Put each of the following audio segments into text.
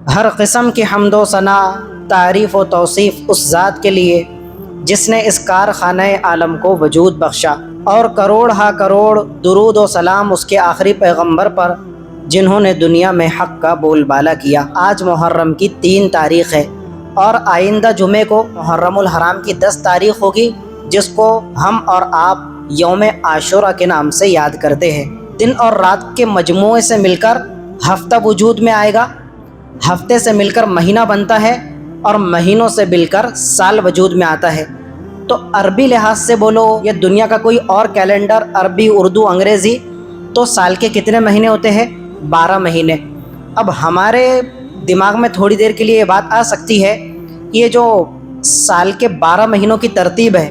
ہر قسم کی حمد و ثنا، تعریف و توصیف اس ذات کے لیے جس نے اس کارخانہ عالم کو وجود بخشا، اور کروڑ ہا کروڑ درود و سلام اس کے آخری پیغمبر پر جنہوں نے دنیا میں حق کا بول بالا کیا۔ آج محرم کی 3 تاریخ ہے اور آئندہ جمعے کو محرم الحرام کی 10 تاریخ ہوگی، جس کو ہم اور آپ یوم عاشورہ کے نام سے یاد کرتے ہیں۔ دن اور رات کے مجموعے سے مل کر ہفتہ وجود میں آئے گا، ہفتے سے مل کر مہینہ بنتا ہے، اور مہینوں سے مل کر سال وجود میں آتا ہے۔ تو عربی لحاظ سے بولو یا دنیا کا کوئی اور کیلنڈر، عربی، اردو، انگریزی، تو سال کے کتنے مہینے ہوتے ہیں؟ 12 مہینے۔ اب ہمارے دماغ میں تھوڑی دیر کے لیے یہ بات آ سکتی ہے کہ یہ جو سال کے 12 مہینوں کی ترتیب ہے،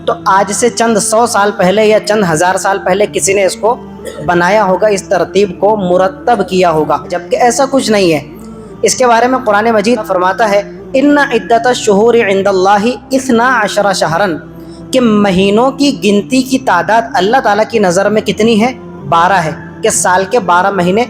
تو آج سے چند 100 سال پہلے یا چند ہزار سال پہلے کسی نے اس کو بنایا ہوگا، اس ترتیب کو مرتب کیا ہوگا، جبکہ ایسا کچھ نہیں ہے۔ اس کے بارے میں قرآن مجید فرماتا ہے ان عدت الشہور عند اللہ 12 شہرا، کہ مہینوں کی گنتی کی تعداد اللہ تعالیٰ کی نظر میں کتنی ہے؟ 12 ہے، کہ سال کے 12 مہینے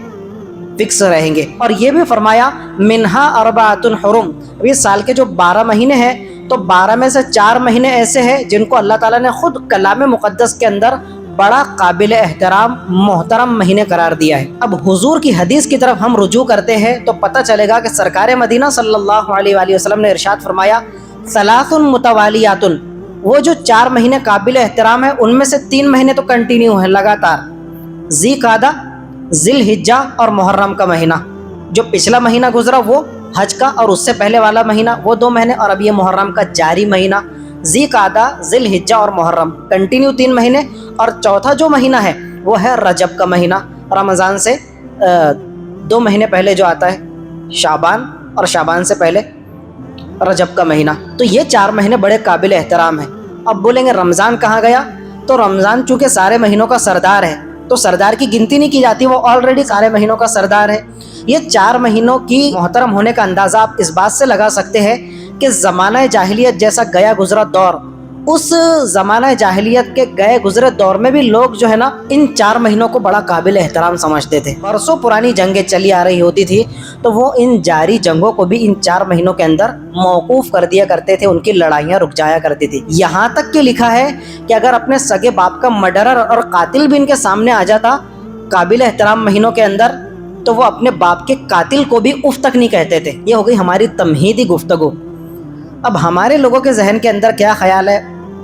فکس رہیں گے۔ اور یہ بھی فرمایا منہا اربعۃ حرم، یہ سال کے جو 12 مہینے ہیں تو 12 میں سے 4 مہینے ایسے ہیں جن کو اللہ تعالیٰ نے خود کلام مقدس کے اندر بڑا قابل احترام محترم مہینے قرار دیا ہے۔ اب حضور کی حدیث کی طرف ہم رجوع کرتے ہیں تو پتہ چلے گا کہ سرکار مدینہ صلی اللہ علیہ وآلہ وسلم نے ارشاد فرمایا 3 متوالیات، وہ جو 4 مہینے قابل احترام ہیں ان میں سے 3 مہینے تو کنٹینیو ہیں لگاتار، ذی قعدہ، ذی الحجہ اور محرم کا مہینہ۔ جو پچھلا مہینہ گزرا وہ حج کا، اور اس سے پہلے والا مہینہ وہ 2 مہینے، اور اب یہ محرم کا جاری مہینہ، ذی قعدہ، ذی الحجہ اور محرم، کنٹینیو 3 مہینے۔ اور چوتھا جو مہینہ ہے وہ ہے رجب کا مہینہ، رمضان سے 2 مہینے پہلے جو آتا ہے شعبان، اور شعبان سے پہلے رجب کا مہینہ۔ تو یہ 4 مہینے بڑے قابل احترام ہیں۔ اب بولیں گے رمضان کہاں گیا؟ تو رمضان چونکہ سارے مہینوں کا سردار ہے تو سردار کی گنتی نہیں کی جاتی، وہ آلریڈی سارے مہینوں کا سردار ہے۔ یہ 4 مہینوں کی محترم ہونے کا اندازہ آپ اس بات سے لگا سکتے ہیں کہ زمانہ جاہلیت جیسا گیا گزرا دور، اس زمانہ جاہلیت کے گئے گزرے دور میں بھی لوگ جو ہے نا ان 4 مہینوں کو بڑا قابل احترام سمجھتے تھے۔ برسوں پرانی جنگیں چلی آ رہی ہوتی تھی تو وہ ان جاری جنگوں کو بھی ان 4 مہینوں کے اندر موقوف کر دیا کرتے تھے، ان کی لڑائیاں رک جایا کرتی تھی۔ یہاں تک کہ لکھا ہے کہ اگر اپنے سگے باپ کا مرڈرر اور قاتل بھی ان کے سامنے آ جاتا قابل احترام مہینوں کے اندر تو وہ اپنے باپ کے قاتل کو بھی اف تک نہیں کہتے تھے۔ یہ ہو گئی ہماری تمہیدی گفتگو۔ اب ہمارے لوگوں کے ذہن کے اندر کیا خیال ہے؟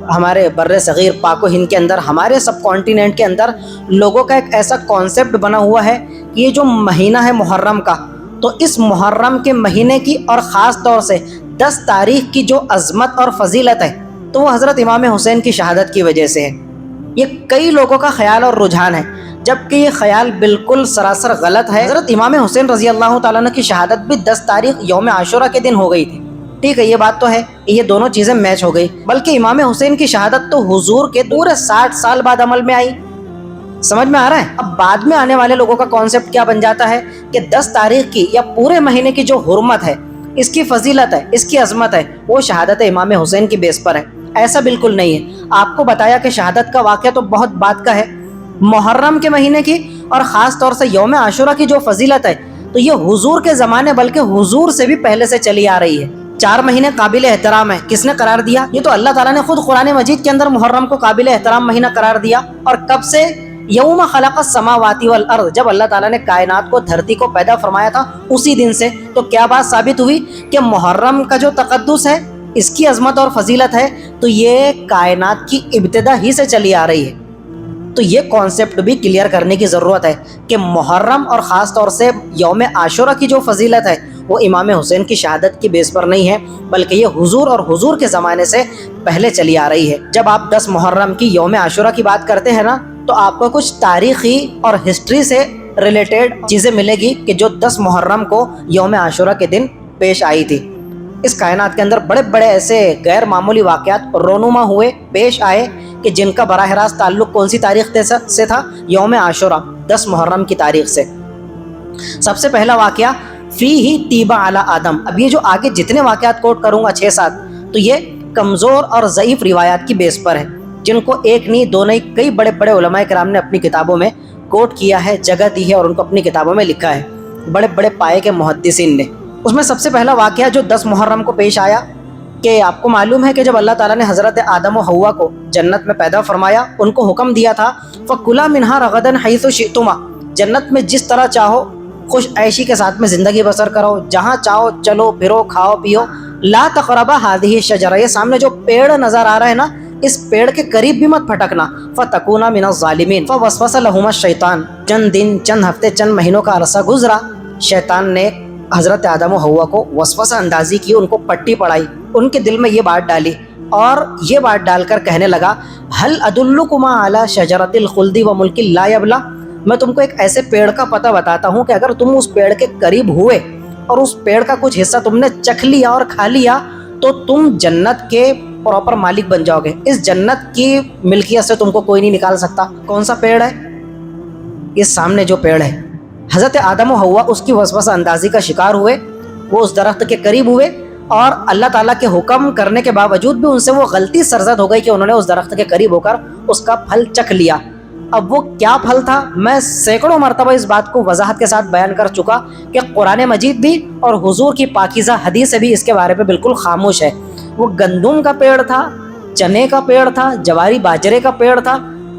ہمارے بر صغیر پاک و ہند کے اندر، ہمارے سب کانٹیننٹ کے اندر لوگوں کا ایک ایسا کانسیپٹ بنا ہوا ہے کہ یہ جو مہینہ ہے محرم کا، تو اس محرم کے مہینے کی اور خاص طور سے 10 تاریخ کی جو عظمت اور فضیلت ہے تو وہ حضرت امام حسین کی شہادت کی وجہ سے ہے۔ یہ کئی لوگوں کا خیال اور رجحان ہے، جبکہ یہ خیال بالکل سراسر غلط ہے۔ حضرت امام حسین رضی اللہ تعالیٰ عنہ کی شہادت بھی 10 تاریخ یوم عاشورہ کے دن ہو گئی تھی۔ ٹھیک ہے، یہ بات تو ہے، یہ دونوں چیزیں میچ ہو گئی، بلکہ امام حسین کی شہادت تو حضور کے پورے 60 سال بعد عمل میں آئی۔ سمجھ میں آ رہا ہے؟ اب بعد میں آنے والے لوگوں کا کانسیپٹ کیا بن جاتا ہے کہ 10 تاریخ کی یا پورے مہینے کی جو حرمت ہے، اس کی فضیلت ہے، اس کی عظمت ہے، وہ شہادت امام حسین کی بیس پر ہے۔ ایسا بالکل نہیں ہے۔ آپ کو بتایا کہ شہادت کا واقعہ تو بہت بات کا ہے، محرم کے مہینے کی اور خاص طور سے یوم عاشورہ کی جو فضیلت ہے تو یہ حضور کے زمانے بلکہ حضور سے بھی پہلے سے چلی آ رہی ہے۔ 4 مہینے قابل احترام ہے، کس نے قرار دیا؟ یہ تو اللہ تعالیٰ نے خود قرآن مجید کے اندر محرم کو قابل احترام مہینہ قرار دیا۔ اور کب سے؟ یوم خلق السماوات والارض، جب اللہ تعالیٰ نے کائنات کو، دھرتی کو پیدا فرمایا تھا اسی دن سے۔ تو کیا بات ثابت ہوئی کہ محرم کا جو تقدس ہے، اس کی عظمت اور فضیلت ہے تو یہ کائنات کی ابتدا ہی سے چلی آ رہی ہے۔ تو یہ کانسیپٹ بھی کلیئر کرنے کی ضرورت ہے کہ محرم اور خاص طور سے یوم عاشورہ کی جو فضیلت ہے وہ امام حسین کی شہادت کی بیس پر نہیں ہے، بلکہ یہ حضور اور حضور کے زمانے سے پہلے چلی آ رہی ہے۔ جب آپ 10 محرم کی یوم عاشورہ کی بات کرتے ہیں نا تو آپ کو کچھ تاریخی اور ہسٹری سے ریلیٹڈ چیزیں ملے گی کہ جو 10 محرم کو یوم عاشورہ کے دن پیش آئی تھی۔ اس کائنات کے اندر بڑے بڑے ایسے غیر معمولی واقعات رونما ہوئے، پیش آئے کہ جن کا براہ راست تعلق کون سی تاریخ سے تھا؟ یوم عاشورہ، 10 محرم کی تاریخ سے۔ سب سے پہلا واقعہ فیہ طیبہ علی آدم۔ اب یہ جو آگے جتنے واقعات کوٹ کروں گا 6-7 تو یہ کمزور اور ضعیف روایات کی بیس پر ہے، جن کو ایک نہیں، دو نہیں، کئی بڑے بڑے علماء کرام نے اپنی کتابوں میں کوٹ کیا ہے، جگہ دی ہے اور ان کو اپنی کتابوں میں لکھا ہے، بڑے بڑے پائے کے محدثین نے۔ اس میں سب سے پہلا واقعہ جو 10 محرم کو پیش آیا کہ آپ کو معلوم ہے کہ جب اللہ تعالیٰ نے حضرت آدم و حوا کو جنت میں پیدا فرمایا، ان کو حکم دیا تھا فَكُلَا مِنْهَا رَغَدًا حَيْثُ شِئْتُمَا، جنت میں جس طرح چاہو خوش عیشی کے ساتھ میں زندگی بسر کرو، جہاں چاہو چلو پھرو کھاؤ پیو، لا تقربا هذه الشجرہ، یہ سامنے جو پیڑ نظر آ رہا ہے نا اس پیڑ کے قریب بھی مت پھٹکنا، فَتَكُونَ مِنَ الظَّالِمِينَ فَوَسْوَسَ لَهُمَا الشَّيْطَانُ، چند دن چند ہفتے چند مہینوں کا عرصہ گزرا، شیطان نے حضرت آدم و حوا کو وسوسہ اندازی کی، ان کو پٹی پڑائی، ان کے دل میں یہ بات ڈالی اور یہ بات ڈال کر کہنے لگا هل ادلکما علی شجرۃ الخلد وملک لا یبلی، میں تم کو ایک ایسے پیڑ کا پتہ بتاتا ہوں کہ اگر تم اس پیڑ کے قریب ہوئے اور اس پیڑ کا کچھ حصہ تم نے چکھ لیا اور کھا لیا تو تم جنت کے پراپر مالک بن جاؤ گے، اس جنت کی ملکیت سے تم کو کوئی نہیں نکال سکتا۔ کون سا پیڑ ہے؟ یہ سامنے جو پیڑ ہے۔ حضرت آدم و حوا اس کی وسوسہ اندازی کا شکار ہوئے، وہ اس درخت کے قریب ہوئے اور اللہ تعالیٰ کے حکم کرنے کے باوجود بھی ان سے وہ غلطی سرزد ہو گئی کہ انہوں نے اس درخت کے قریب ہو کر اس کا پھل چکھ لیا۔ اب وہ کیا پھل تھا میں سینکڑوں مرتبہ اس بات کو وضاحت کے ساتھ بیان کر چکا کہ قرآن مجید بھی اور حضور کی پاکیزہ حدیث بھی اس کے بارے میں بالکل خاموش ہے۔ وہ گندم کا پیڑ تھا، چنے کا پیڑ تھا، جواری باجرے کا پیڑ تھا،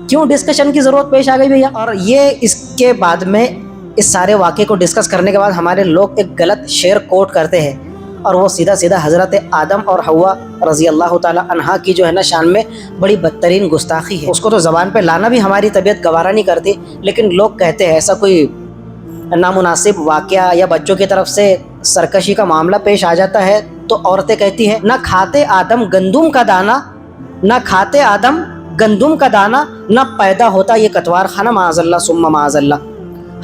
کیوں ڈسکشن کی ضرورت پیش آ گئی بھیا؟ اور یہ اس کے بعد میں اس سارے واقعے کو ڈسکس کرنے کے بعد ہمارے لوگ ایک غلط شعر کوٹ کرتے ہیں اور وہ سیدھا سیدھا حضرت آدم اور حوا رضی اللہ تعالی عنہا کی جو ہے نا شان میں بڑی بدترین گستاخی ہے، اس کو تو زبان پہ لانا بھی ہماری طبیعت گوارا نہیں کرتی، لیکن لوگ کہتے ہیں ایسا کوئی نامناسب واقعہ یا بچوں کی طرف سے سرکشی کا معاملہ پیش آ جاتا ہے تو عورتیں کہتی ہیں نہ کھاتے آدم گندم کا دانہ، نہ کھاتے آدم گندم کا دانہ، نہ پیدا ہوتا یہ کتوار خانہ، معاذ اللہ ثم معاذ اللہ۔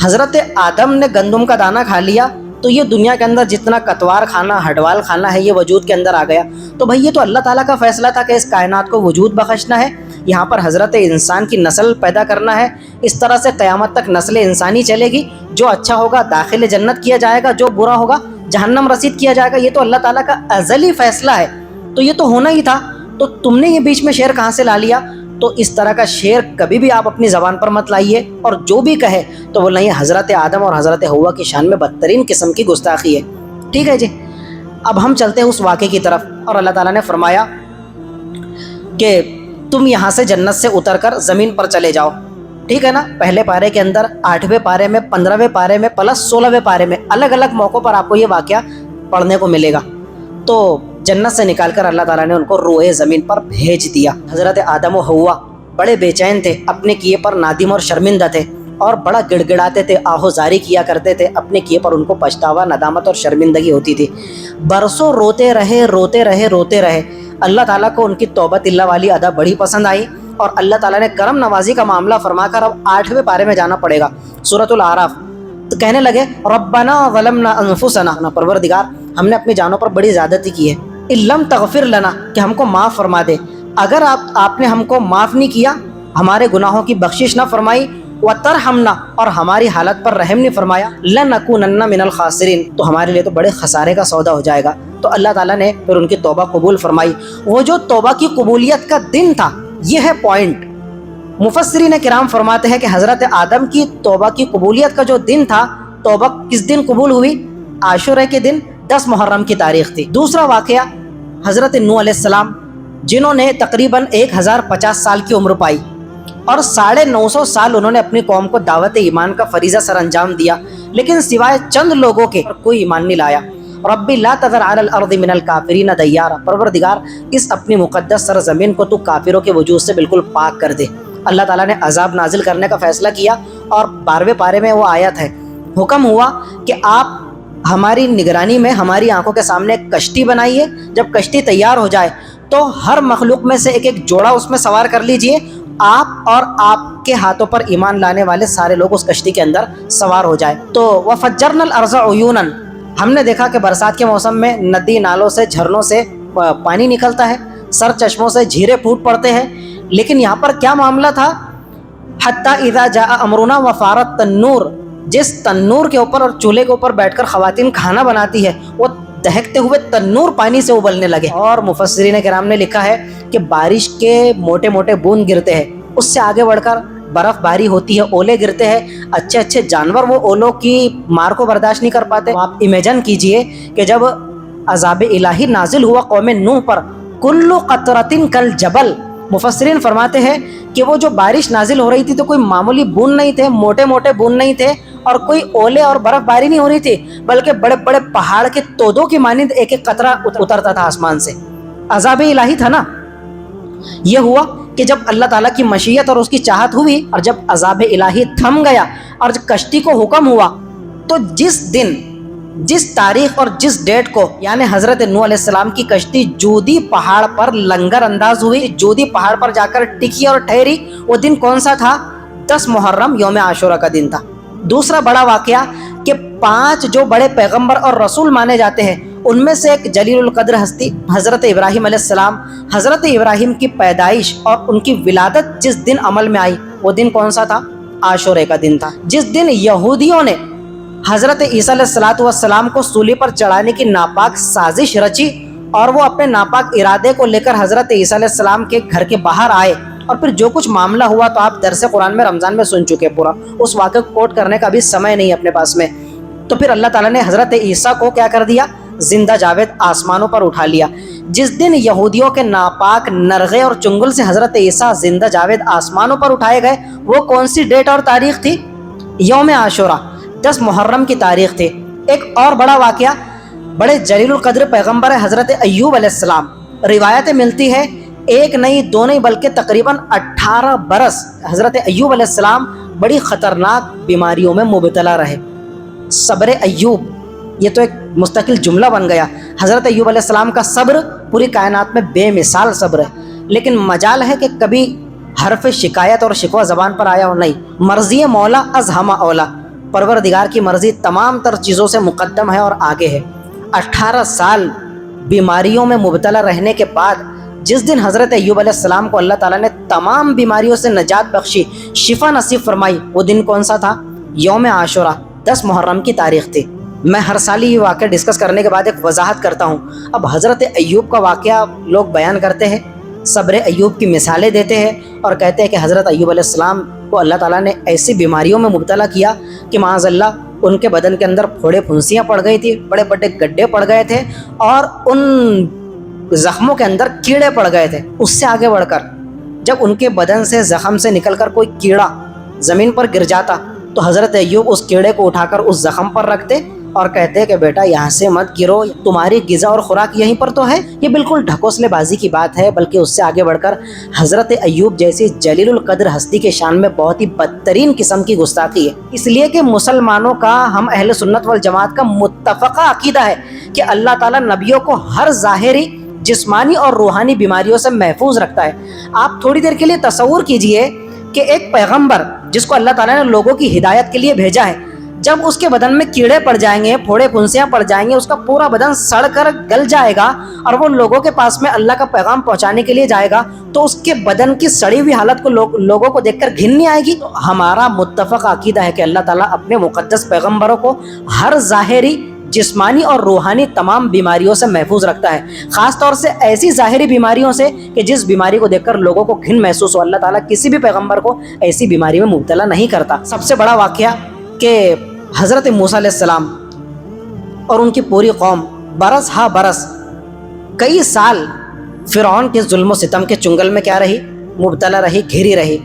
حضرت آدم نے گندم کا دانہ کھا لیا تو یہ دنیا کے اندر جتنا کتوار کھانا ہڈوال کھانا ہے یہ وجود کے اندر آ گیا، تو بھائی یہ تو اللہ تعالیٰ کا فیصلہ تھا کہ اس کائنات کو وجود بخشنا ہے، یہاں پر حضرت انسان کی نسل پیدا کرنا ہے، اس طرح سے قیامت تک نسل انسانی چلے گی، جو اچھا ہوگا داخل جنت کیا جائے گا، جو برا ہوگا جہنم رسید کیا جائے گا، یہ تو اللہ تعالیٰ کا ازلی فیصلہ ہے، تو یہ تو ہونا ہی تھا، تو تم نے یہ بیچ میں شعر کہاں سے لا لیا؟ تو اس طرح کا شعر کبھی بھی آپ اپنی زبان پر مت لائیے، اور جو بھی کہے تو بولنا یہ حضرت آدم اور حضرت حوا کی شان میں بدترین قسم کی گستاخی ہے۔ ٹھیک ہے جی، اب ہم چلتے ہیں اس واقعے کی طرف، اور اللہ تعالیٰ نے فرمایا کہ تم یہاں سے جنت سے اتر کر زمین پر چلے جاؤ، ٹھیک ہے نا؟ پہلے پارے کے اندر 8ویں پارے میں 15ویں پارے میں پلس 16ویں پارے میں الگ الگ موقعوں پر آپ کو یہ واقعہ پڑھنے کو ملے گا۔ تو جنت سے نکال کر اللہ تعالیٰ نے ان کو روئے زمین پر بھیج دیا۔ حضرت آدم و حوا بڑے بے چین تھے، اپنے کیے پر نادم اور شرمندہ تھے، اور بڑا گڑ گڑاتے تھے، آہوزاری کیا کرتے تھے، اپنے کیے پر ان کو پچھتاوا ندامت اور شرمندگی ہوتی تھی۔ برسوں روتے رہے روتے رہے روتے رہے، اللہ تعالیٰ کو ان کی توبۃ اللہ والی ادا بڑی پسند آئی، اور اللہ تعالیٰ نے کرم نوازی کا معاملہ فرما کر اب 8ویں پارے میں جانا پڑے گا، سورۃ الاعراف۔ تو کہنے لگے ربنا ظلمنا انفسنا، پروردگار ہم نے اپنی جانوں پر بڑی زیادتی کی ہے، ان لم تغفر لنا، کہ ہم کو معاف فرما دے، اگر آپ نے ہم کو معاف نہیں کیا، ہمارے گناہوں کی بخشش نہ فرمائی، وترحمنا، اور ہماری حالت پر رحم نہیں فرمایا، لنکونن من الخاسرین، تو ہمارے لیے تو بڑے خسارے کا سودا ہو جائے گا۔ تو اللہ تعالیٰ نے پھر ان کی توبہ قبول فرمائی۔ وہ جو توبہ کی قبولیت کا دن تھا، یہ ہے پوائنٹ۔ مفسرین کرام فرماتے ہیں کہ حضرت آدم کی توبہ کی قبولیت کا جو دن تھا، توبہ کس دن قبول ہوئی؟ عاشورہ کے دن 10 محرم کی تاریخ تھی۔ دوسرا واقعہ حضرت نوح علیہ السلام، جنہوں نے تقریباً 1050 سال کی عمر پائی، اور 950 سال انہوں نے اپنی قوم کو دعوت ایمان کا فریضہ سر انجام دیا، لیکن سوائے چند لوگوں کے کوئی ایمان نہیں لایا۔ ربی لا تذر علی الارض من الکافرین دیارا، پروردگار اس اپنی مقدس سرزمین کو تو کافروں کے وجود سے بالکل پاک کر دے۔ اللہ تعالیٰ نے عذاب نازل کرنے کا فیصلہ کیا، اور 12ویں پارے میں وہ آیت ہے، حکم ہوا کہ آپ ہماری نگرانی میں ہماری آنکھوں کے سامنے ایک کشتی بنائیے، جب کشتی تیار ہو جائے تو ہر مخلوق میں سے ایک ایک جوڑا اس میں سوار کر لیجئے، آپ اور آپ کے ہاتھوں پر ایمان لانے والے سارے لوگ اس کشتی کے اندر سوار ہو جائے۔ تو وَفَجَّرْنَا الْأَرْضَ عُيُونًا، ہم نے دیکھا کہ برسات کے موسم میں ندی نالوں سے جھرنوں سے پانی نکلتا ہے، سر چشموں سے جھیرے پھوٹ پڑتے ہیں، لیکن یہاں پر کیا معاملہ تھا؟ حَتَّى إِذَا جَاءَ أَمْرُنَا وَفَارَ التَّنُّورُ، جس تنور کے اوپر اور چولہے کے اوپر بیٹھ کر خواتین کھانا بناتی ہے، وہ دہکتے ہوئے تنور پانی سے ابلنے لگے۔ اور مفسرین کرام نے لکھا ہے کہ بارش کے موٹے موٹے بوند گرتے ہیں، اس سے آگے بڑھ کر برف باری ہوتی ہے، اولے گرتے ہیں، اچھے اچھے جانور وہ اولوں کی مار کو برداشت نہیں کر پاتے. آپ امیجن کیجئے کہ جب عذاب الہی نازل ہوا قوم نوح پر، کل قطرۃ کالجبل، مفسرین فرماتے ہیں کہ وہ جو بارش نازل ہو رہی تھی تو کوئی معمولی بوند نہیں تھے، موٹے موٹے بوند نہیں تھے، اور کوئی اولے اور برف باری نہیں ہو رہی تھی، بلکہ بڑے بڑے پہاڑ کے تودوں کی مانند ایک ایک قطرہ اترتا تھا آسمان سے. عذاب الہی تھا نا. یہ ہوا کہ جب اللہ تعالیٰ کی مشیت اور اس کی چاہت ہوئی، اور جب عذاب الہی تھم گیا اور کشتی کو حکم ہوا، تو جس دن، جس تاریخ اور جس ڈیٹ کو، یعنی حضرت نوح علیہ السلام کی کشتی جودی پہاڑ پر لنگر انداز ہوئی، جودی پہاڑ پر جا کر ٹکی اور ٹھہری، وہ دن کون سا تھا؟ 10 محرم، یوم عاشورہ کا دن تھا. دوسرا بڑا واقعہ کہ 5 جو بڑے پیغمبر اور رسول مانے جاتے ہیں، ان میں سے ایک جلیل القدر ہستی حضرت ابراہیم علیہ السلام، حضرت ابراہیم کی پیدائش اور ان کی ولادت جس دن عمل میں آئی، وہ دن کون سا تھا؟ عاشورے کا دن تھا. جس دن یہودیوں نے حضرت عیسیٰ علیہ السلام کو سولی پر چڑھانے کی ناپاک سازش رچی، اور وہ اپنے ناپاک ارادے کو لے کر حضرت عیسیٰ علیہ السلام کے گھر کے باہر آئے، اور پھر جو کچھ معاملہ ہوا تو آپ درس قرآن میں رمضان میں سن چکے پورا، اس واقعے کو کوٹ کرنے کا بھی سمے نہیں اپنے پاس میں. تو پھر اللہ تعالیٰ نے حضرت عیسیٰ کو کیا کر دیا؟ زندہ جاوید آسمانوں پر اٹھا لیا. جس دن یہودیوں کے ناپاک نرغے اور چنگل سے حضرت عیسیٰ زندہ جاوید آسمانوں پر اٹھائے گئے، وہ کون سی ڈیٹ اور تاریخ تھی؟ یوم عاشورہ، 10 محرم کی تاریخ تھی. ایک اور بڑا واقعہ، بڑے جلیل القدر پیغمبر حضرت ایوب علیہ السلام، روایتیں ملتی ہے ایک نہیں دو نہیں بلکہ تقریباً 18 برس حضرت ایوب علیہ السلام بڑی خطرناک بیماریوں میں مبتلا رہے. صبر ایوب، یہ تو ایک مستقل جملہ بن گیا. حضرت ایوب علیہ السلام کا صبر پوری کائنات میں بے مثال صبر ہے. لیکن مجال ہے کہ کبھی حرف شکایت اور شکوہ زبان پر آیا ہو؟ نہیں. مرضی مولا از ہمہ اولا، پروردگار کی مرضی تمام تر چیزوں سے مقدم ہے اور آگے ہے. 18 سال بیماریوں میں مبتلا رہنے کے بعد جس دن حضرت ایوب علیہ السلام کو اللہ تعالیٰ نے تمام بیماریوں سے نجات بخشی، شفا نصیب فرمائی، وہ دن کون سا تھا؟ یوم عاشورہ، 10 محرم کی تاریخ تھی. میں ہر سال یہ واقعہ ڈسکس کرنے کے بعد ایک وضاحت کرتا ہوں. اب حضرت ایوب کا واقعہ لوگ بیان کرتے ہیں، صبر ایوب کی مثالیں دیتے ہیں، اور کہتے ہیں کہ حضرت ایوب علیہ السلام کو اللہ تعالیٰ نے ایسی بیماریوں میں مبتلا کیا کہ معاذ اللہ ان کے بدن کے اندر پھوڑے پھنسیاں پڑ گئی تھی، بڑے بڑے گڈھے پڑ گئے تھے، اور ان زخموں کے اندر کیڑے پڑ گئے تھے. اس سے آگے بڑھ کر جب ان کے بدن سے زخم سے نکل کر کوئی کیڑا زمین پر گر جاتا تو حضرت ایوب اس کیڑے کو اٹھا کر اس زخم پر رکھتے اور کہتے کہ بیٹا یہاں سے مت گرو، تمہاری غذا اور خوراک یہیں پر تو ہے. یہ بالکل ڈھکوسلے بازی کی بات ہے، بلکہ اس سے آگے بڑھ کر حضرت ایوب جیسی جلیل القدر ہستی کے شان میں بہت ہی بدترین قسم کی گستاخی ہے. اس لیے کہ مسلمانوں کا، ہم اہل سنت والجماعت کا متفقہ عقیدہ ہے کہ اللہ تعالیٰ نبیوں کو ہر ظاہری، جسمانی اور روحانی بیماریوں سے محفوظ رکھتا ہے. آپ تھوڑی دیر کے لیے تصور کیجئے کہ ایک پیغمبر جس کو اللہ تعالیٰ نے لوگوں کی ہدایت کے لیے بھیجا ہے، جب اس کے بدن میں کیڑے پڑ جائیں گے، پھوڑے پھنسیاں پڑ جائیں گے، اس کا پورا بدن سڑ کر گل جائے گا، اور وہ لوگوں کے پاس میں اللہ کا پیغام پہنچانے کے لیے جائے گا، تو اس کے بدن کی سڑی ہوئی حالت کو لوگوں کو دیکھ کر گھن نہیں آئے گی؟ تو ہمارا متفق عقیدہ ہے کہ اللہ تعالیٰ اپنے مقدس پیغمبروں کو ہر ظاہری، جسمانی اور روحانی تمام بیماریوں سے محفوظ رکھتا ہے. خاص طور سے ایسی ظاہری بیماریوں سے کہ جس بیماری کو دیکھ کر لوگوں کو گھن محسوس ہو. اللہ تعالیٰ کسی بھی پیغمبر کو ایسی بیماری میں مبتلا نہیں کرتا. سب سے بڑا واقعہ کہ حضرت موسیٰ علیہ السلام اور ان کی پوری قوم برس ہا برس کئی سال فرعون کے ظلم و ستم کے چنگل میں کیا رہی؟ مبتلا رہی، گھری رہی.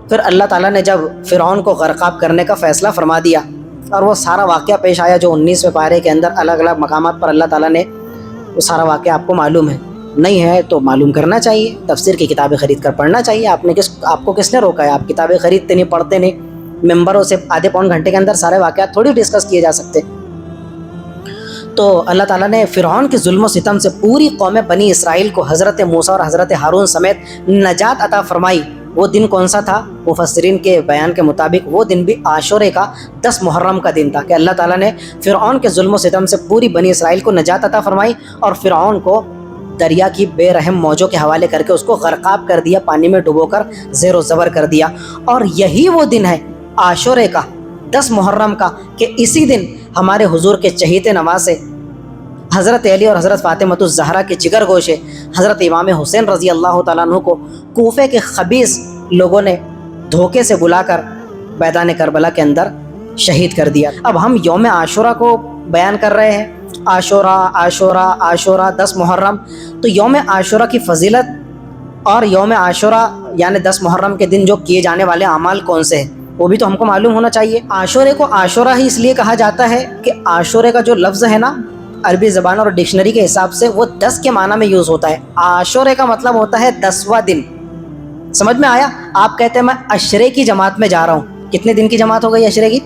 پھر اللہ تعالیٰ نے جب فرعون کو غرقاب کرنے کا فیصلہ فرما دیا اور وہ سارا واقعہ پیش آیا جو 19ویں پارے کے اندر الگ الگ مقامات پر اللہ تعالیٰ نے، وہ سارا واقعہ آپ کو معلوم ہے. نہیں ہے تو معلوم کرنا چاہیے، تفسیر کی کتابیں خرید کر پڑھنا چاہیے. آپ کو کس نے روکا ہے؟ آپ کتابیں خریدتے نہیں، پڑھتے نہیں. ممبروں سے آدھے پون گھنٹے کے اندر سارے واقعات تھوڑی ڈسکس کیے جا سکتے. تو اللہ تعالیٰ نے فرعون کے ظلم و ستم سے پوری قوم بنی اسرائیل کو حضرت موسیٰ اور حضرت ہارون سمیت نجات عطا فرمائی. وہ دن کون سا تھا؟ مفسرین کے بیان کے مطابق وہ دن بھی عاشورے کا 10 محرم کا دن تھا کہ اللہ تعالیٰ نے فرعون کے ظلم و ستم سے پوری بنی اسرائیل کو نجات عطا فرمائی اور فرعون کو دریا کی بے رحم موجوں کے حوالے کر کے اس کو غرقاب کر دیا، پانی میں ڈبو کر زیر و زبر کر دیا. اور یہی وہ دن ہے عاشورے کا 10 محرم کا کہ اسی دن ہمارے حضور کے چہیتے نواسے حضرت علی اور حضرت فاطمۃ الزہرا کے جگر گوشے حضرت امام حسین رضی اللہ تعالیٰ عنہ کو کوفے کے خبیث لوگوں نے دھوکے سے بلا کر میدان کربلا کے اندر شہید کر دیا۔ اب ہم یوم عاشورہ کو بیان کر رہے ہیں، عاشورہ 10 محرم۔ تو یوم عاشورہ کی فضیلت اور یوم عاشورہ یعنی 10 محرم کے دن جو کیے جانے والے اعمال کون سے ہیں وہ بھی تو ہم کو معلوم ہونا چاہیے۔ عاشورے کو عاشورہ ہی اس لیے کہا جاتا ہے کہ عاشورے کا جو لفظ ہے نا عربی زبان اور ڈکشنری کے حساب سے وہ 10 کے معنی میں یوز ہوتا ہے۔ عاشورے کا مطلب ہوتا ہے 10واں دن۔ سمجھ میں آیا؟ آپ کہتے ہیں میں عشرے کی جماعت میں جا رہا ہوں، کتنے دن کی جماعت ہو گئی عشرے کی؟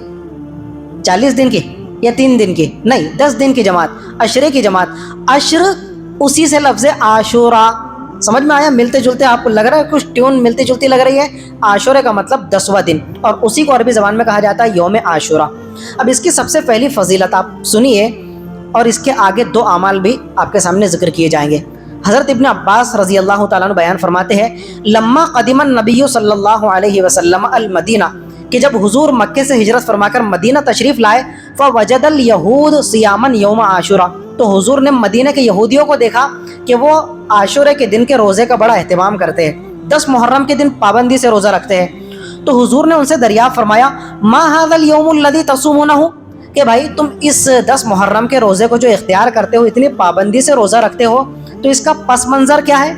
40 دن کی یا 3 دن کی؟ نہیں، 10 دن کی جماعت، عشرے کی جماعت۔ عشر اسی سے لفظ عاشورہ، سمجھ میں آیا؟ ملتے جلتے آپ کو لگ رہا ہے، کچھ ٹیون ملتی جلتی لگ رہی ہے۔ عاشورے کا مطلب 10واں دن، اور اسی کو عربی زبان میں کہا جاتا ہے یوم عاشورہ۔ اب اس کی سب سے پہلی فضیلت آپ سنیے، اور اس کے آگے 2 اعمال بھی آپ کے سامنے ذکر کیے جائیں گے۔ حضرت ابن عباس رضی اللہ تعالیٰ عنہ بیان فرماتے ہیں، لما قدم النبی صلی اللہ علیہ وسلم المدینہ، کہ جب حضور مکے سے ہجرت فرما کر مدینہ تشریف لائے، فوجد الیہود صیاما یوم عاشورہ، تو حضور نے مدینہ کے یہودیوں کو دیکھا کہ وہ عاشورے کے دن کے روزے کا بڑا اہتمام کرتے ہیں، 10 محرم کے دن پابندی سے روزہ رکھتے ہیں۔ تو حضور نے ان سے دریافت فرمایا، ما ھذا اليوم الذی تصومونہ، کہ بھائی تم اس 10 محرم کے روزے کو جو اختیار کرتے ہو، اتنی پابندی سے روزہ رکھتے ہو، تو اس کا پس منظر کیا ہے؟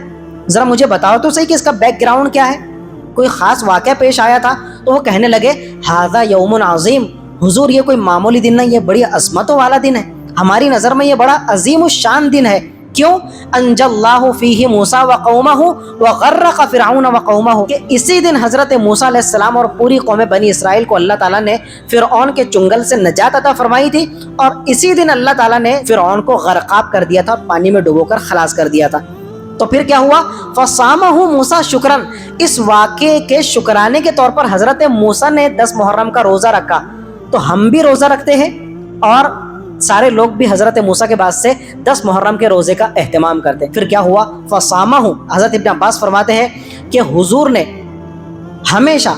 ذرا مجھے بتاؤ تو صحیح کہ اس کا بیک گراؤنڈ کیا ہے، کوئی خاص واقعہ پیش آیا تھا؟ تو وہ کہنے لگے، ھذا یوم عظیم، حضور یہ کوئی معمولی دن نہیں، یہ بڑی عظمتوں والا دن ہے، ہماری نظر میں یہ بڑا عظیم الشان دن ہے۔ کیوں؟ انجى اللہ فیہ موسیٰ وقومہ وغرق فرعون وقومہ، کہ اسی دن حضرت موسیٰ علیہ السلام اور پوری قوم بنی اسرائیل کو اللہ تعالیٰ نے فرعون کے چنگل سے نجات عطا فرمائی تھی، اور اسی دن اللہ تعالیٰ نے فرعون کو غرقاب کر دیا تھا، پانی میں ڈبو کر خلاص کر دیا تھا۔ تو پھر کیا ہوا؟ فصامہ موسیٰ شکراً، اس واقعے کے شکرانے کے طور پر حضرت موسیٰ نے 10 محرم کا روزہ رکھا۔ تو ہم بھی روزہ رکھتے ہیں، اور سارے لوگ بھی حضرت موسیٰ کے بعد سے 10 محرم کے روزے کا اہتمام کرتے ہیں۔ پھر کیا ہوا؟ فصامہ، حضرت ابن عباس فرماتے ہیں کہ حضور نے ہمیشہ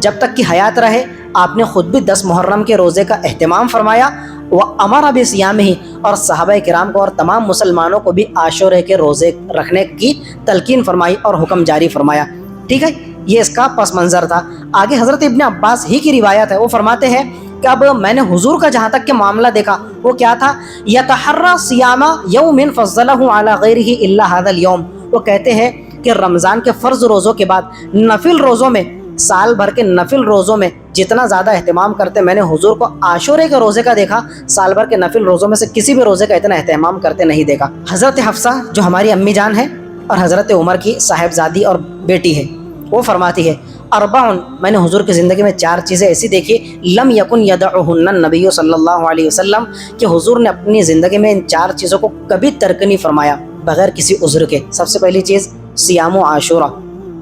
جب تک کہ حیات رہے آپ نے خود بھی 10 محرم کے روزے کا اہتمام فرمایا، وَأَمَرَ بِصِيَامِهِ، اور صحابہ کرام کو اور تمام مسلمانوں کو بھی عاشورے کے روزے رکھنے کی تلقین فرمائی اور حکم جاری فرمایا۔ ٹھیک ہے، یہ اس کا پس منظر تھا۔ آگے حضرت ابن عباس ہی کی روایت ہے، وہ فرماتے ہیں کہ اب میں نے حضور کا جہاں تک کہ معاملہ دیکھا وہ کیا تھا، یتحری صیام یوم فضلہ علی غیرہ الا ھذا اليوم، وہ کہتے ہیں کہ رمضان کے فرض روزوں کے بعد نفل روزوں میں، سال بھر کے نفل روزوں میں جتنا زیادہ اہتمام کرتے میں نے حضور کو عاشورے کے روزے کا دیکھا، سال بھر کے نفل روزوں میں سے کسی بھی روزے کا اتنا اہتمام کرتے نہیں دیکھا۔ حضرت حفصہ جو ہماری امی جان ہے اور حضرت عمر کی صاحبزادی اور بیٹی ہے، وہ فرماتی ہے، اربعن، میں نے حضور کی زندگی میں 4 چیزیں ایسی دیکھی، لم یکن یدعہن النبی صلی اللہ علیہ وسلم، کہ حضور نے اپنی زندگی میں ان 4 چیزوں کو کبھی ترک نہیں فرمایا بغیر کسی عذر کے۔ سب سے پہلی چیز صیام عاشورہ،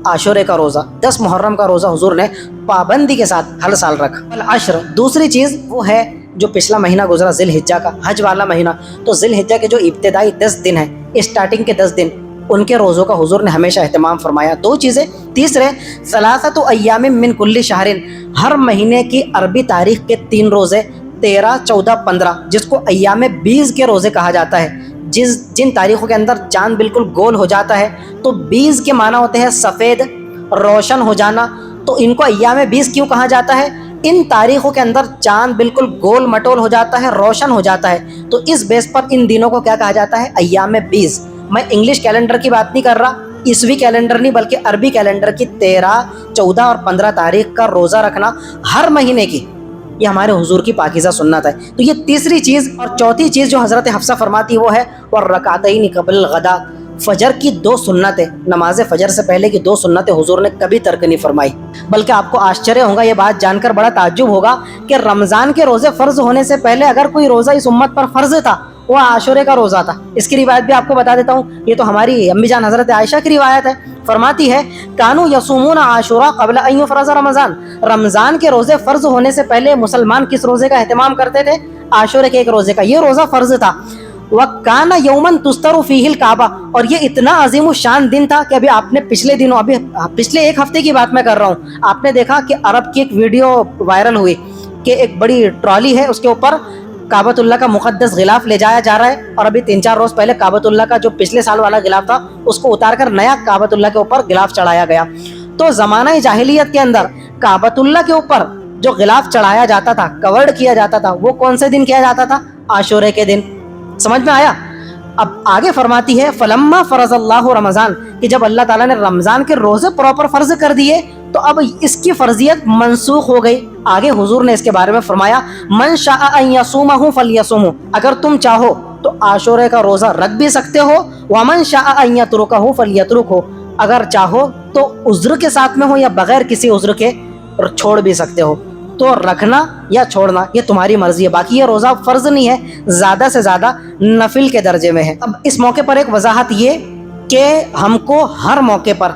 عاشورے کا روزہ، 10 محرم کا روزہ حضور نے پابندی کے ساتھ ہر سال رکھا۔ العشر، دوسری چیز وہ ہے جو پچھلا مہینہ گزرا ذی الحجہ کا، حج والا مہینہ، تو ذی الحجہ کے جو ابتدائی 10 دن ہیں، اسٹارٹنگ کے 10 دن، ان کے روزوں کا حضور نے ہمیشہ اہتمام فرمایا۔ 2 چیزیں، تیسرے ثلاثۃ ایام من کل شہر، ہر مہینے کی عربی تاریخ کے 3 روزے، 13، 14، 15، جس کو ایام بیض کے روزے کہا جاتا ہے، جن تاریخوں کے اندر چاند بالکل گول ہو جاتا ہے، تو بیض کے معنی ہوتے ہیں سفید، روشن ہو جانا، تو ان کو ایام بیض کیوں کہا جاتا ہے؟ ان تاریخوں کے اندر چاند بالکل گول مٹول ہو جاتا ہے، روشن ہو جاتا ہے، تو اس بیس پر ان دنوں کو کیا کہا جاتا ہے؟ ایام بیض۔ میں انگلش کیلنڈر کی بات نہیں کر رہا، عیسوی کیلنڈر نہیں، بلکہ عربی کیلنڈر کی 13، 14 اور 15 تاریخ کا روزہ رکھنا ہر مہینے کی، یہ ہمارے حضور کی پاکیزہ سنت ہے۔ تو یہ تیسری چیز، اور چوتھی چیز جو حضرت حفصہ فرماتی ہے وہ ہے وَالرَّكَعَتَيْنِ قبل الغداء، فجر کی 2 سنتیں، نماز فجر سے پہلے کی 2 سنتیں حضور نے کبھی ترک نہیں فرمائی۔ بلکہ آپ کو آشچریہ ہوگا، یہ بات جان کر بڑا تعجب ہوگا کہ رمضان کے روزے فرض ہونے سے پہلے اگر کوئی روزہ اس امت پر فرض تھا وہ عاشورے کا روزہ تھا۔ اس کی روایت بھی آپ کو بتا دیتا ہوں، یہ تو ہماری امی جان حضرت عائشہ کی روایت ہے۔ فرماتی ہے، کانو یصومون عاشورا قبل ان یفرض رمضان، رمضان کے روزے فرض ہونے سے پہلے مسلمان کس روزے کا اہتمام کرتے تھے؟ عاشورے کے ایک روزے کا، یہ روزہ فرض تھا۔ وَكَانَ يَوْمًا تُسْتَرُ فِيهِ الْكَعْبَةُ، اور یہ اتنا عظیم الشان دن تھا کہ ابھی آپ نے پچھلے دنوں، ابھی پچھلے 1 ہفتے کی بات میں کر رہا ہوں، آپ نے دیکھا کہ عرب کی ایک ویڈیو وائرل ہوئی کہ ایک بڑی ٹرالی ہے، اس کے اوپر کعبۃ اللہ کا مقدس غلاف لے جایا جا رہا ہے، اور ابھی 3-4 روز پہلے کعبۃ اللہ کا جو پچھلے سال والا غلاف تھا اس کو اتار کر نیا کعبۃ اللہ کے اوپر غلاف چڑھایا گیا۔ تو زمانہ جاہلیت کے اندر کعبۃ اللہ کے اوپر جو غلاف چڑھایا جاتا تھا، کورڈ کیا جاتا تھا، وہ کون سے دن کیا جاتا تھا؟ عاشورے کے دن۔ سمجھ میں آیا؟ اب آگے فرماتی ہے فلما فرض اللہ رمضان، کہ جب اللہ تعالیٰ نے رمضان کے روزے پراپر فرض کر دیے تو اب اس کی فرضیت منسوخ ہو گئی۔ آگے حضور نے اس کے بارے میں فرمایا من شاء ان یصومہ فلیصومہ، اگر تم چاہو تو عاشورے کا روزہ رکھ بھی سکتے ہو، ومن شاء ان یترکہ فلیترکہ، اگر چاہو تو عذر کے ساتھ میں ہو یا بغیر کسی عذر کے چھوڑ بھی سکتے ہو۔ تو رکھنا یا چھوڑنا یہ تمہاری مرضی ہے، باقی یہ روزہ فرض نہیں ہے، زیادہ سے زیادہ نفل کے درجے میں ہے۔ اب اس موقع پر ایک وضاحت یہ کہ ہم کو ہر موقع پر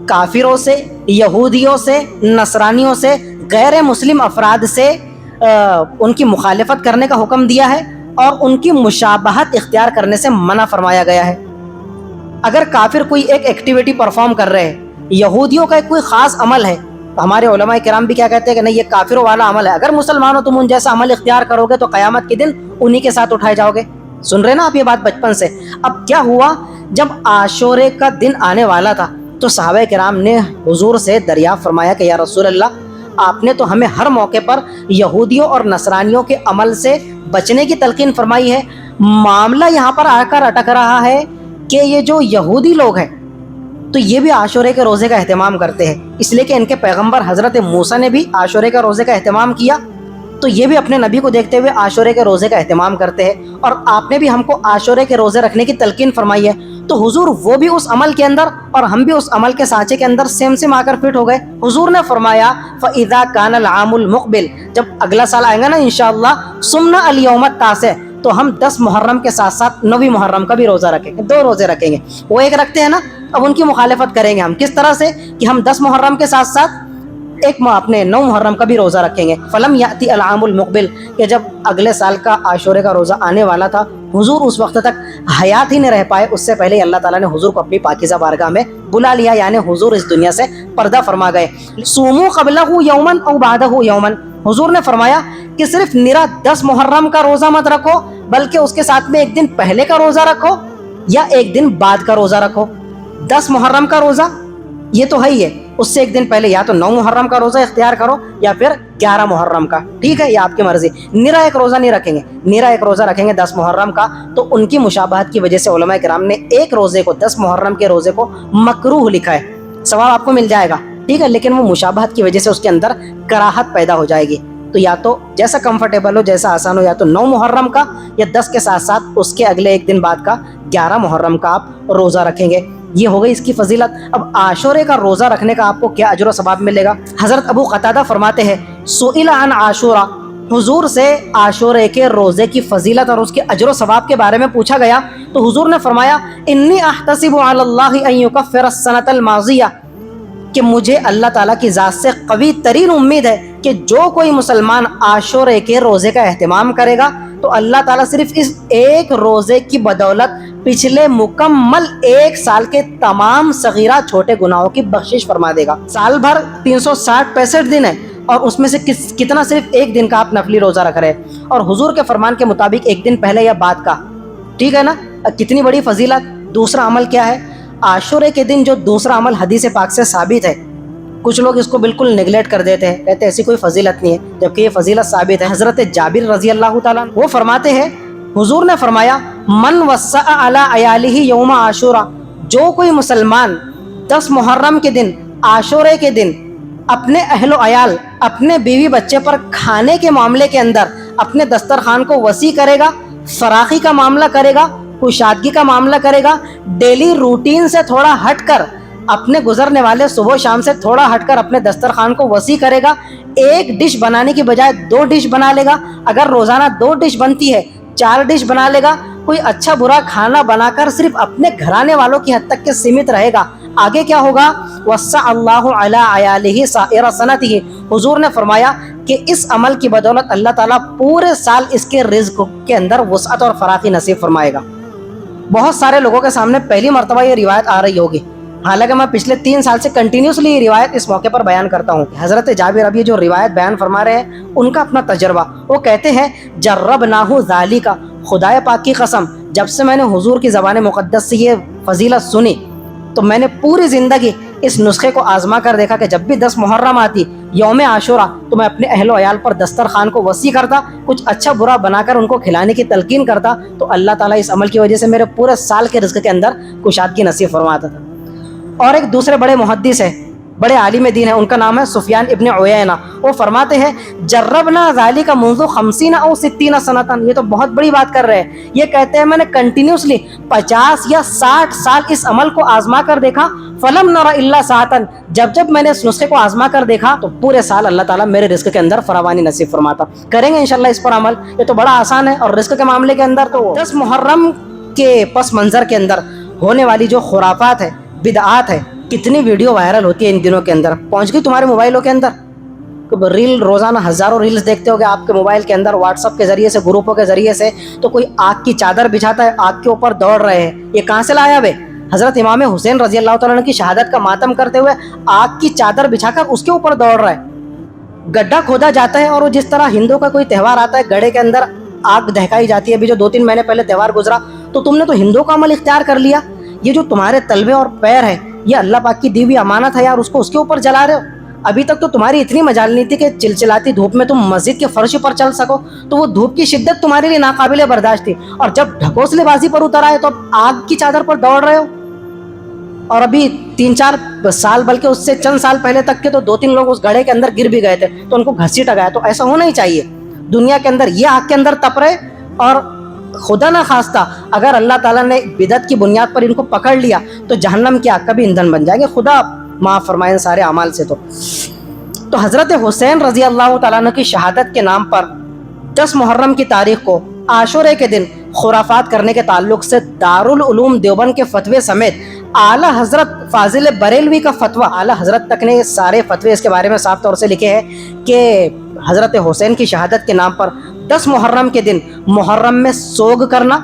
کافروں سے، یہودیوں سے، نصرانیوں سے، غیر مسلم افراد سے ان کی مخالفت کرنے کا حکم دیا ہے اور ان کی مشابہت اختیار کرنے سے منع فرمایا گیا ہے۔ اگر کافر کوئی ایک ایکٹیویٹی پرفارم کر رہے ہیں، یہودیوں کا ایک کوئی خاص عمل ہے، ہمارے علماء کرام بھی کیا کہتے ہیں کہ نہیں یہ کافروں والا عمل ہے، اگر مسلمانوں تم ان جیسا عمل اختیار کرو گے تو قیامت کے دن انہی کے ساتھ اٹھائے جاؤ گے۔ سن رہے نا آپ یہ بات بچپن سے؟ اب کیا ہوا، جب عاشورے کا دن آنے والا تھا تو صحابہ کرام نے حضور سے دریافت فرمایا کہ یا رسول اللہ، آپ نے تو ہمیں ہر موقع پر یہودیوں اور نصرانیوں کے عمل سے بچنے کی تلقین فرمائی ہے، معاملہ یہاں پر آ کر اٹک رہا ہے کہ یہ جو یہودی لوگ ہیں تو یہ بھی عاشورے کے روزے کا اہتمام کرتے ہیں، اس لیے کہ ان کے پیغمبر حضرت موسیٰ نے بھی عاشورے کا روزے کا اہتمام کیا، تو یہ بھی اپنے نبی کو دیکھتے ہوئے عاشورے کے روزے کا اہتمام کرتے ہیں، اور آپ نے بھی ہم کو عاشورے کے روزے رکھنے کی تلقین فرمائی ہے۔ تو حضور وہ بھی اس عمل کے اندر اور ہم بھی اس عمل کے سانچے کے اندر سیم آ کر فٹ ہو گئے۔ حضور نے فرمایا فَإِذَا كَانَ الْعَامُ الْمُقْبِلِ، جب اگلا سال آئے گا نا انشاءاللہ، سُمْنَا الْيَوْمَ التَّاسِعَ، تو ہم 10 محرم کے ساتھ ساتھ 9 محرم کا بھی روزہ رکھیں گے، 2 روزے رکھیں گے۔ وہ ایک رکھتے ہیں نا، اب ان کی مخالفت کریں گے ہم، کس طرح سے کہ ہم 10 محرم کے ساتھ ساتھ ایک اپنے 9 محرم کا بھی روزہ رکھیں گے۔ فلم یاتی العام المقبل، کہ جب اگلے سال کا عاشورے کا روزہ آنے والا تھا، حضور اس وقت تک حیات ہی نہیں رہ پائے، اس سے پہلے اللہ تعالیٰ نے حضور کو اپنی پاکیزہ بارگاہ میں بلا لیا، یعنی حضور اس دنیا سے پردہ فرما گئے۔ صوموا قبلہ یوما او بعدہ یوما، حضور نے فرمایا کہ صرف نرا 10 محرم کا روزہ مت رکھو، بلکہ اس کے ساتھ میں ایک دن پہلے کا روزہ رکھو یا ایک دن بعد کا روزہ رکھو۔ 10 محرم کا روزہ یہ تو ہے ہی ہے، اس سے ایک دن پہلے یا تو 9 محرم کا روزہ اختیار کرو یا پھر 11 محرم کا، ٹھیک ہے، یہ آپ کی مرضی۔ نرا ایک روزہ نہیں رکھیں گے، نرا ایک روزہ رکھیں گے 10 محرم کا، تو ان کی مشابہت کی وجہ سے علماء کرام نے ایک روزے کو، 10 محرم کے روزے کو مکروہ لکھا ہے، ثواب آپ کو مل جائے گا، ٹھیک ہے، لیکن وہ مشابہت کی وجہ سے اس کے اندر کراہت پیدا ہو جائے گی۔ تو یا تو جیسا کمفرٹیبل ہو، جیسا آسان ہو، یا تو 9 محرم کا یا 10 کے ساتھ ساتھ اس کے اگلے ایک دن بعد کا 11 محرم کا آپ روزہ رکھیں گے۔ یہ ہو گئی اس کی فضیلت۔ اب عاشورے کا روزہ رکھنے کا آپ کو کیا اجر و ثواب ملے گا؟ حضرت ابو قتادہ فرماتے ہیں سئل عن عاشورہ، حضور سے عاشورے کے روزے کی فضیلت اور اس کے اجر و ثواب کے بارے میں پوچھا گیا، تو حضور نے فرمایا انی احتسب علی اللہ ان یکفر السنۃ الماضیہ، کہ مجھے اللہ تعالیٰ کی ذات سے قوی ترین امید ہے کہ جو کوئی مسلمان عاشورے کے روزے کا اہتمام کرے گا تو اللہ تعالیٰ صرف اس ایک روزے کی بدولت پچھلے مکمل 1 سال کے تمام صغیرہ چھوٹے گناہوں کی بخشش فرما دے گا۔ سال بھر 360-65 دن ہے اور اس میں سے کتنا صرف ایک دن کا آپ نفلی روزہ رکھ رہے ہیں، اور حضور کے فرمان کے مطابق ایک دن پہلے یا بعد کا، ٹھیک ہے نا، کتنی بڑی فضیلت۔ دوسرا عمل کیا ہے؟ عاشورے کے دن جو دوسرا عمل حدیث پاک سے ثابت ہے، کچھ لوگ اس کو بالکل نیگلیکٹ کر دیتے ہیں، کہتے ہیں ایسی کوئی فضیلت نہیں ہے، جبکہ یہ فضیلت ثابت ہے۔ حضرت جابر رضی اللہ تعالیٰ وہ فرماتے ہیں حضور نے فرمایا من وسع علی عیالہ یوم عاشورہ، جو کوئی مسلمان 10 محرم کے دن، عاشورے کے دن اپنے اہل و عیال، اپنے بیوی بچے پر کھانے کے معاملے کے اندر اپنے دسترخوان کو وسیع کرے گا، فراخی کا معاملہ کرے گا، کشادگی کا معاملہ کرے گا، ڈیلی روٹین سے تھوڑا ہٹ کر، اپنے گزرنے والے صبح شام سے تھوڑا ہٹ کر اپنے دسترخوان کو وسیع کرے گا، ایک ڈش بنانے کی بجائے 2 ڈش بنا لے گا، اگر روزانہ 2 ڈش بنتی ہے 4 ڈش بنا لے گا، کوئی اچھا برا کھانا بنا کر صرف اپنے گھرانے والوں کی حد تک کے سیمت رہے گا، آگے کیا ہوگا؟ وسع اللہ علی عیالہ سائر سنتہ، حضور نے فرمایا کہ اس عمل کی بدولت اللہ تعالیٰ پورے سال اس کے رزق کے اندر وسعت اور فراخی نصیب فرمائے گا۔ بہت سارے لوگوں کے سامنے پہلی مرتبہ یہ روایت آ رہی ہوگی، حالانکہ میں پچھلے 3 سال سے کنٹینیوسلی یہ روایت اس موقع پر بیان کرتا ہوں۔ حضرت جابر اب یہ جو روایت بیان فرما رہے ہیں ان کا اپنا تجربہ، وہ کہتے ہیں جربناہ ذالک، خدائے پاک کی قسم جب سے میں نے حضور کی زبان مقدس سے یہ فضیلت سنی تو میں نے پوری زندگی اس نسخے کو آزما کر دیکھا کہ جب بھی 10 محرم آتی، یوم عاشورہ، تو میں اپنے اہل و عیال پر دسترخوان کو وسیع کرتا، کچھ اچھا برا بنا کر ان کو کھلانے کی تلقین کرتا، تو اللہ تعالیٰ اس عمل کی وجہ سے میرے پورے سال کے رزق کے اندر کشادگی نصیب فرماتا تھا۔ اور ایک دوسرے بڑے محدث ہیں، بڑے عالم دین ہیں، ان کا نام ہے سفیان ابن عیینہ۔ وہ فرماتے ہیں جربنا ذالک منذ 50 او 60 سنتاً، یہ تو بہت بڑی بات کر رہے ہیں، یہ کہتے ہیں میں نے کنٹینیوسلی 50 یا 60 سال اس عمل کو آزما کر دیکھا، فلم نر الا ساعتاً، جب میں نے اس نسخے کو آزما کر دیکھا تو پورے سال اللہ تعالیٰ میرے رزق کے اندر فراوانی نصیب فرماتا۔ کریں گے انشاءاللہ اس پر عمل، یہ تو بڑا آسان ہے۔ اور رزق کے معاملے کے اندر تو 10 محرم کے پس منظر کے اندر ہونے والی جو خرافات ہے، بدعات ہے، کتنی ویڈیو وائرل ہوتی ہے ان دنوں کے اندر، پہنچ گئی تمہارے موبائلوں کے اندر، ریل روزانہ ہزاروں ریلز دیکھتے ہوگے آپ کے موبائل کے اندر، واٹس ایپ کے ذریعے سے، گروپوں کے ذریعے سے، تو کوئی آگ کی چادر بچھاتا ہے، آگ کے اوپر دوڑ رہے ہیں، یہ کہاں سے لایا بے؟ حضرت امام حسین رضی اللہ تعالیٰ عنہ کی شہادت کا ماتم کرتے ہوئے آگ کی چادر بچھا کر اس کے اوپر دوڑ رہا ہے۔ گڈھا کھودا جاتا ہے، اور وہ جس طرح ہندو کا کوئی تہوار آتا ہے، گڑھے کے اندر آگ دہکائی جاتی ہے، ابھی جو 2-3 مہینے پہلے تہوار گزرا، تو تم نے تو ہندو کا عمل اختیار کر لیا۔ یہ جو تمہارے تلوے اور پیر ہے، یہ اللہ پاک کی دی ہوئی امانت ہے یار، اس کو اس کے اوپر جلا رہے ہو۔ ابھی تک تو تمہاری اتنی مجال نہیں تھی کہ چلچلاتی دھوپ میں تم مسجد کے فرش پر چل سکو، تو وہ دھوپ کی شدت تمہارے لیے ناقابل برداشت تھی، اور جب ڈھکوسلے بازی پر اتر آئے تو اب آگ کی چادر پر دوڑ رہے ہو۔ اور ابھی 3-4 سال، بلکہ اس سے چند سال پہلے تک کے تو 2-3 لوگ اس گڑھے کے اندر گر بھی گئے تھے، تو ان کو گھسیٹا گیا۔ تو ایسا ہونا ہی چاہیے دنیا کے اندر، یہ آگ کے اندر تپ رہے، اور خدا نہ خواستہ اگر اللہ تعالیٰ نے بدعت کی بنیاد پر ان کو پکڑ لیا تو جہنم کی آگ کا بھی ایندھن بن جائیں گے، خدا معاف فرمائے سارے اعمال سے۔ تو حضرت حسین رضی اللہ تعالیٰ عنہ کی شہادت کے نام پر 10 محرم کی تاریخ کو، عاشورے کے دن، خرافات کرنے کے تعلق سے دارالعلوم دیوبند کے فتوے سمیت اعلیٰ حضرت فاضل بریلوی کا فتویٰ، اعلیٰ حضرت تک نے سارے فتوے اس کے بارے میں صاف طور سے لکھے ہیں کہ حضرت حسین کی شہادت کے نام پر 10 محرم کے دن محرم میں سوگ کرنا،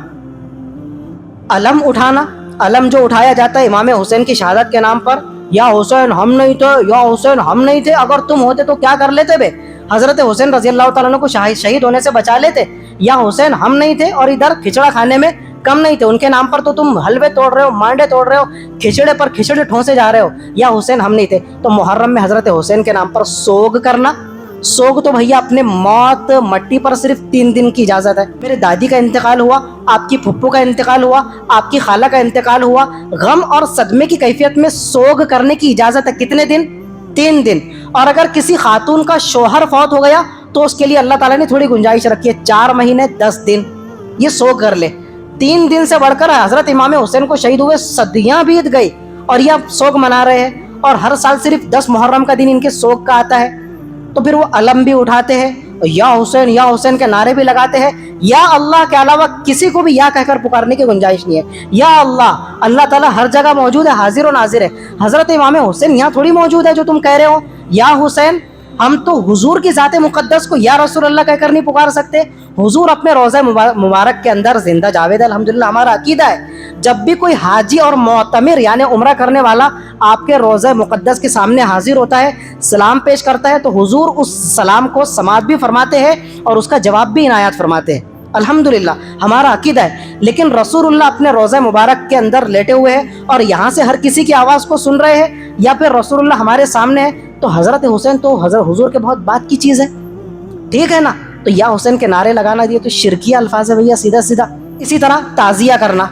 علم اٹھانا، علم جو اٹھایا جاتا ہے امام حسین کی شہادت کے نام پر، یا حسین ہم نہیں تھے، یا حسین ہم نہیں تھے، اگر تم ہوتے تو کیا کر لیتے بے؟ حضرت حسین رضی اللہ تعالیٰ عنہ کو شہید ہونے سے بچا لیتے، یا حسین ہم نہیں تھے، اور ادھر کھچڑا کھانے میں کم نہیں تھے، ان کے نام پر تو تم حلوے توڑ رہے ہو، مانڈے توڑ رہے ہو، کھچڑے پر کھچڑے ٹھونسے جا رہے ہو، یا حسین ہم نہیں تھے۔ تو محرم میں حضرت حسین کے نام پر سوگ کرنا، سوگ تو بھیا اپنے موت مٹی پر صرف 3 دن کی اجازت ہے۔ میرے دادی کا انتقال ہوا، آپ کی پھپھو کا انتقال ہوا، آپ کی خالہ کا انتقال ہوا، غم اور صدمے کی کیفیت میں سوگ کرنے کی اجازت ہے، کتنے دن؟ 3 دن۔ اور اگر کسی خاتون کا شوہر فوت ہو گیا تو اس کے لیے اللہ تعالیٰ نے تھوڑی گنجائش رکھی ہے، 4 مہینے 10 دن یہ سوگ کر لے۔ 3 دن سے بڑھ کر حضرت امام حسین کو شہید ہوئے صدیاں بیت گئی، اور یہ اب سوگ منا رہے ہیں، اور ہر سال صرف 10 محرم کا دن ان کے سوگ کا آتا ہے۔ تو پھر وہ علم بھی اٹھاتے ہیں، یا حسین کے نعرے بھی لگاتے ہیں، یا اللہ کے علاوہ کسی کو بھی یا کہہ کر پکارنے کی گنجائش نہیں ہے۔ یا اللہ، اللہ تعالیٰ ہر جگہ موجود ہے، حاضر و ناظر ہے۔ حضرت امام حسین یہاں تھوڑی موجود ہے جو تم کہہ رہے ہو یا حسین، ہم تو حضور کی ذات مقدس کو یا رسول اللہ کہہ کر نہیں پکار سکتے۔ حضور اپنے روضہ مبارک کے اندر زندہ جاوید ہے، الحمدللہ ہمارا عقیدہ ہے۔ جب بھی کوئی حاجی اور معتمر یعنی عمرہ کرنے والا آپ کے روضہ مقدس کے سامنے حاضر ہوتا ہے، سلام پیش کرتا ہے، تو حضور اس سلام کو سماعت بھی فرماتے ہیں اور اس کا جواب بھی عنایت فرماتے ہیں، الحمدللہ ہمارا عقیدہ ہے۔ لیکن رسول اللہ اپنے روضہ مبارک کے اندر لیٹے ہوئے ہیں اور یہاں سے ہر کسی کی آواز کو سن رہے ہیں، یا پھر رسول اللہ ہمارے سامنے ہے، تو حضرت حسین تو حضور کے بہت بات کی چیز ہے، ٹھیک ہے نا؟ تو یا حسین کے نعرے لگانا دیے تو شرکیہ الفاظ ہے بھیا، سیدھا سیدھا۔ اسی طرح تعزیہ کرنا،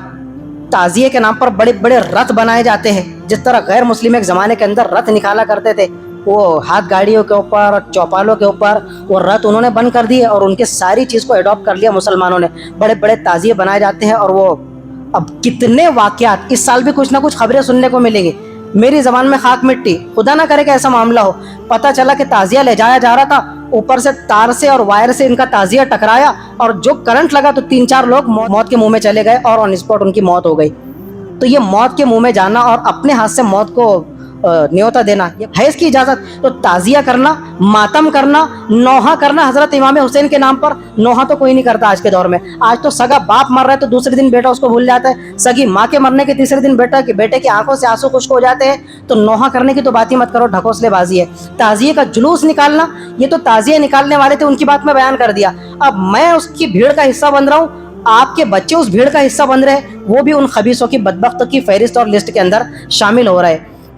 تعزیے کے نام پر بڑے بڑے رتھ بنائے جاتے ہیں، جس طرح غیر مسلم ایک زمانے کے اندر رتھ نکالا کرتے تھے، وہ ہاتھ گاڑیوں کے اوپر، چوپالوں کے اوپر وہ رتھ انہوں نے بند کر دیے، اور ان کے ساری چیز کو اڈاپٹ کر لیا مسلمانوں نے۔ بڑے بڑے تعزیے بنائے جاتے ہیں، اور وہ اب کتنے واقعات اس سال بھی کچھ نہ کچھ خبریں سننے کو ملیں گی۔ میری زبان میں خاک مٹی، خدا نہ کرے کہ ایسا معاملہ ہو۔ پتہ چلا کہ تعزیہ لے جایا جا رہا تھا، اوپر سے تار سے اور وائر سے ان کا تعزیہ ٹکرایا، اور جو کرنٹ لگا تو 3-4 لوگ موت کے منہ میں چلے گئے، اور آن اسپاٹ ان کی موت ہو گئی۔ تو یہ موت کے منہ میں جانا اور اپنے ہاتھ سے موت کو نیوتا دینا، یہ ہے اس کی اجازت؟ تو تعزیہ کرنا، ماتم کرنا، نوحہ کرنا حضرت امام حسین کے نام پر، نوحہ تو کوئی نہیں کرتا آج کے دور میں۔ آج تو سگا باپ مر رہا ہے تو دوسرے دن بیٹا اس کو بھول جاتا ہے، سگی ماں کے مرنے کے تیسرے دن بیٹے کی آنکھوں سے آنسو خشک ہو جاتے ہیں۔ تو نوحہ کرنے کی تو بات ہی مت کرو، ڈھکوسلے بازی ہے۔ تعزیے کا جلوس نکالنا، یہ تو تعزیہ نکالنے والے تھے، ان کی بات میں بیان کر دیا، اب میں اس کی بھیڑ کا حصہ بن رہا ہوں، آپ کے بچے اس بھیڑ کا حصہ بن رہے ہیں، وہ بھی ان خبیثوں کی بدبخت کی فہرست اور لسٹ کے اندر شامل ہو رہے ہیں۔